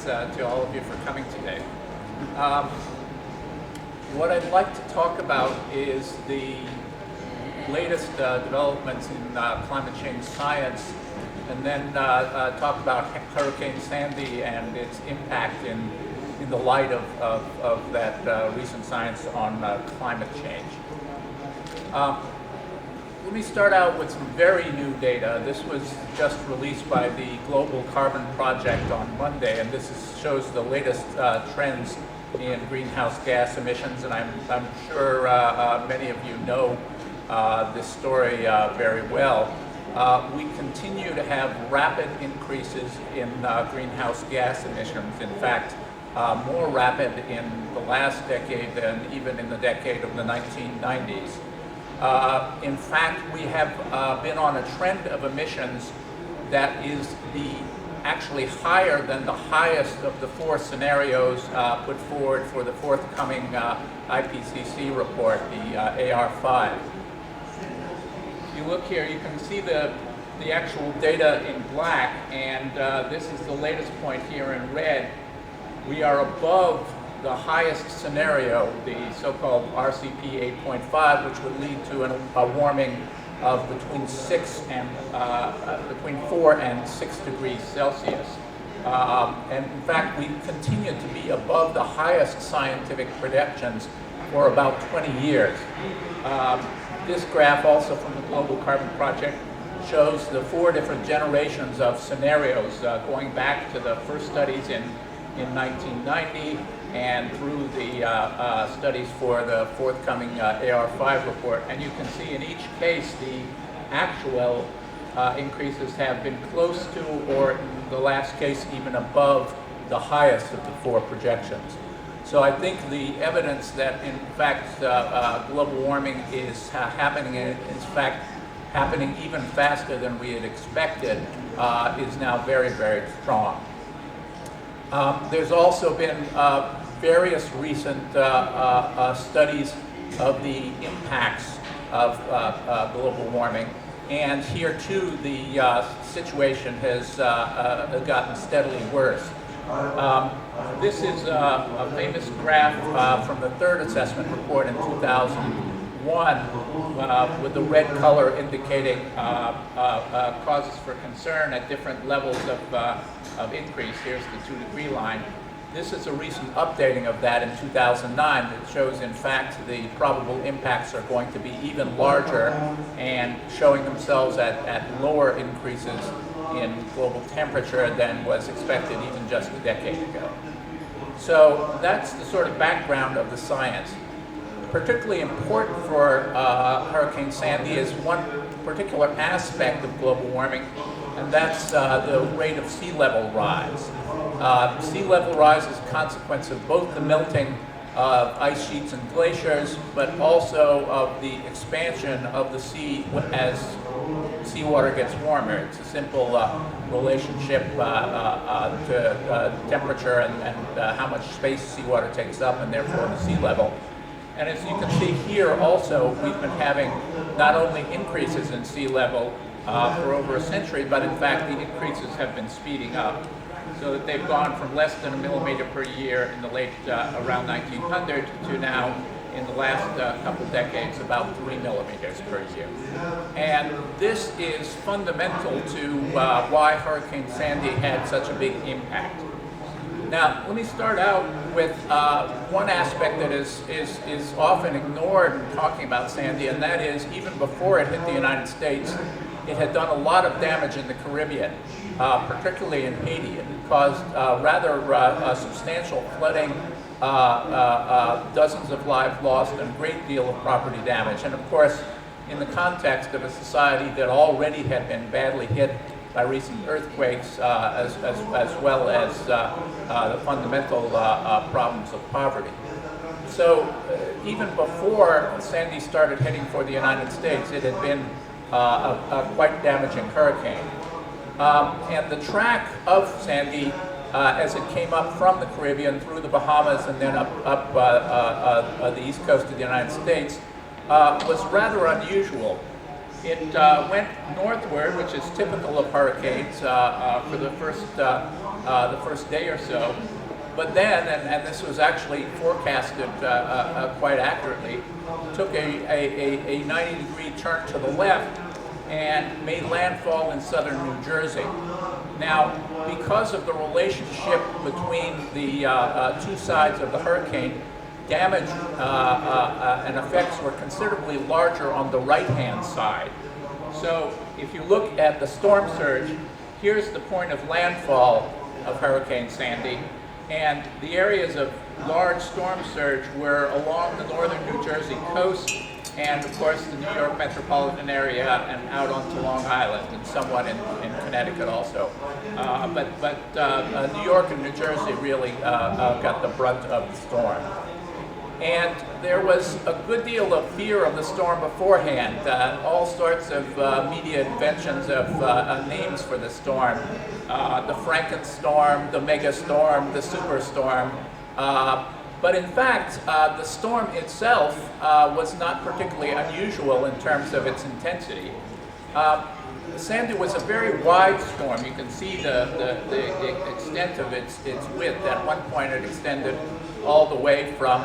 thanks to all of you for coming today. What I'd like to talk about is the latest developments in climate change science, and then talk about Hurricane Sandy and its impact in the light of that recent science on climate change. Let me start out with some very new data. This was just released by the Global Carbon Project on Monday, and shows the latest trends in greenhouse gas emissions, and I'm sure many of you know this story very well. We continue to have rapid increases in greenhouse gas emissions. In fact, more rapid in the last decade than even in the decade of the 1990s. In fact, we have been on a trend of emissions that is actually higher than the highest of the four scenarios put forward for the forthcoming IPCC report, the AR5. If you look here, you can see the actual data in black, and this is the latest point here in red. We are above the highest scenario, the so-called RCP 8.5, which would lead to a warming of between 4 and 6 degrees Celsius. And in fact, we continue to be above the highest scientific projections for about 20 years. This graph, also from the Global Carbon Project, shows the 4 different generations of scenarios going back to the first studies in 1990 and through the studies for the forthcoming AR5 report. And you can see in each case the actual increases have been close to, or in the last case even above, the highest of the 4 projections. So I think the evidence that in fact global warming is happening, and in fact happening even faster than we had expected, is now very, very strong. There's also been various recent studies of the impacts of global warming, and here too the situation has gotten steadily worse. This is a famous graph from the third assessment report in 2001 with the red color indicating causes for concern at different levels of increase. Here's the 2-degree line. This is a recent updating of that in 2009 that shows, in fact, the probable impacts are going to be even larger and showing themselves at lower increases in global temperature than was expected even just a decade ago. So that's the sort of background of the science. Particularly important for Hurricane Sandy is one particular aspect of global warming, and that's the rate of sea level rise. Sea level rise is a consequence of both the melting of ice sheets and glaciers, but also of the expansion of the sea as seawater gets warmer. It's a simple relationship to temperature and how much space seawater takes up, and therefore the sea level. And as you can see here also, we've been having not only increases in sea level for over a century, but in fact the increases have been speeding up, so that they've gone from less than 1 millimeter per year in the late around 1900 to now in the last couple decades about 3 millimeters per year. And this is fundamental to why Hurricane Sandy had such a big impact. Now, let me start out with one aspect that is often ignored in talking about Sandy, and that is even before it hit the United States, it had done a lot of damage in the Caribbean, particularly in Haiti. It caused rather substantial flooding, dozens of lives lost, and a great deal of property damage. And of course, in the context of a society that already had been badly hit by recent earthquakes, as well as the fundamental problems of poverty. So even before Sandy started heading for the United States, it had been a quite damaging hurricane. And the track of Sandy, as it came up from the Caribbean through the Bahamas and then up the east coast of the United States, was rather unusual. It went northward, which is typical of hurricanes, for the first the first day or so. But then, and this was actually forecasted quite accurately, took a 90-degree turn to the left and made landfall in southern New Jersey. Now, because of the relationship between the two sides of the hurricane, damage and effects were considerably larger on the right-hand side. So if you look at the storm surge, here's the point of landfall of Hurricane Sandy, and the areas of large storm surge were along the northern New Jersey coast and, of course, the New York metropolitan area and out onto Long Island and somewhat in Connecticut also. But New York and New Jersey really got the brunt of the storm. And there was a good deal of fear of the storm beforehand. All sorts of media inventions of names for the storm. The Frankenstorm, the Megastorm, the Superstorm. But in fact, the storm itself was not particularly unusual in terms of its intensity. Sandy was a very wide storm. You can see the extent of its width. At one point it extended all the way from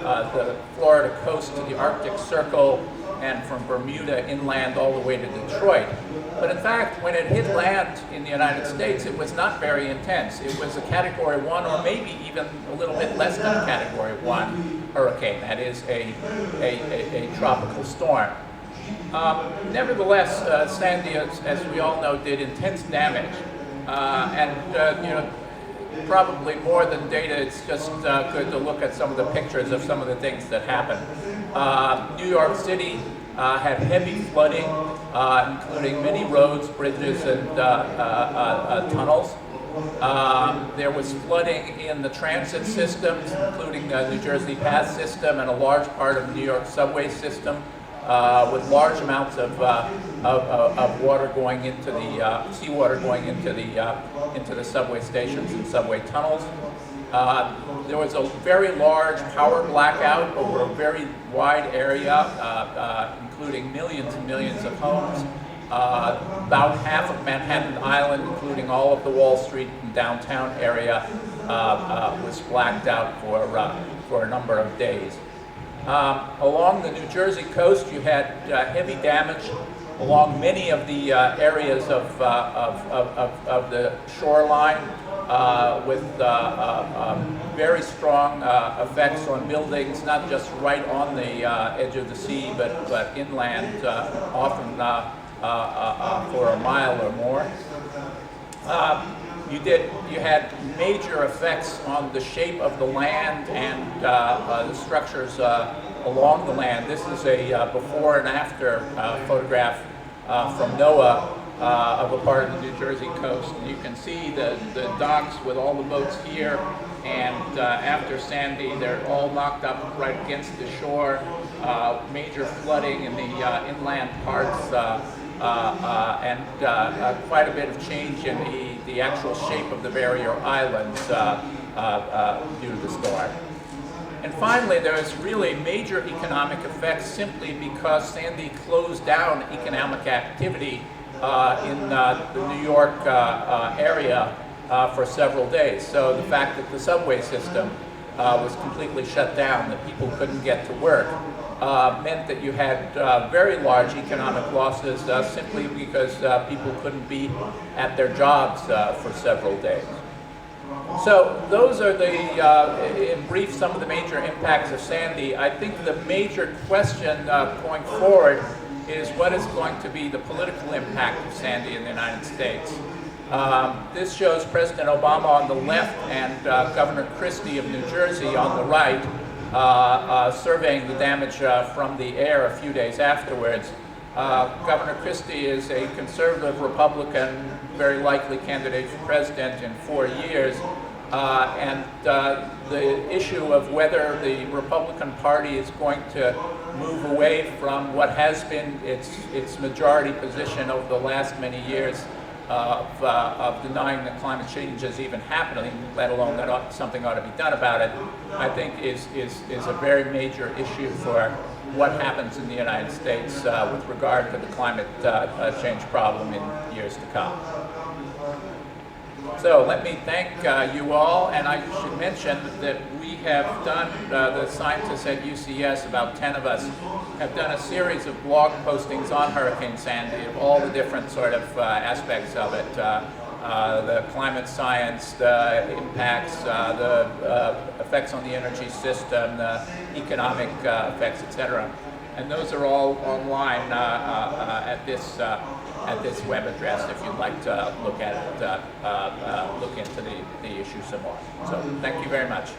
the Florida coast to the Arctic Circle and from Bermuda inland all the way to Detroit. But in fact, when it hit land in the United States, it was not very intense. It was a Category 1 or maybe even a little bit less than a Category 1 hurricane. That is a tropical storm. Nevertheless, Sandy, as we all know, did intense damage. Probably more than data, it's just good to look at some of the pictures of some of the things that happened. New York City had heavy flooding, including many roads, bridges, and tunnels. There was flooding in the transit systems, including the New Jersey Pass system and a large part of the New York subway system, with large amounts of water going into the seawater going into the subway stations and subway tunnels. There was a very large power blackout over a very wide area, including millions and millions of homes. About half of Manhattan Island, including all of the Wall Street and downtown area, was blacked out for a number of days. Along the New Jersey coast, you had heavy damage along many of the areas of the shoreline, with very strong effects on buildings, not just right on the edge of the sea, but inland, often for a mile or more. You had major effects on the shape of the land and the structures along the land. This is a before and after photograph from NOAA of a part of the New Jersey coast. And you can see the docks with all the boats here, and after Sandy, they're all knocked up right against the shore. Major flooding in the inland parts, and quite a bit of change in the actual shape of the barrier islands due to the storm. And finally, there's really major economic effects simply because Sandy closed down economic activity in the New York area for several days. So the fact that the subway system was completely shut down, that people couldn't get to work, meant that you had very large economic losses simply because people couldn't be at their jobs for several days. So those are in brief, some of the major impacts of Sandy. I think the major question going forward is what is going to be the political impact of Sandy in the United States. This shows President Obama on the left and Governor Christie of New Jersey on the right, surveying the damage from the air a few days afterwards. Governor Christie is a conservative Republican, very likely candidate for president in 4 years. And the issue of whether the Republican Party is going to move away from what has been its majority position over the last many years of denying that climate change is even happening, let alone that something ought to be done about it, I think is a very major issue for what happens in the United States with regard to the climate change problem in years to come. So let me thank you all, and I should mention that we have done, the scientists at UCS, about 10 of us, have done a series of blog postings on Hurricane Sandy of all the different sort of aspects of it. The climate science, the impacts, the effects on the energy system, the economic effects, etc. And those are all online at this web address if you'd like to look at it, look into the issue some more. So thank you very much.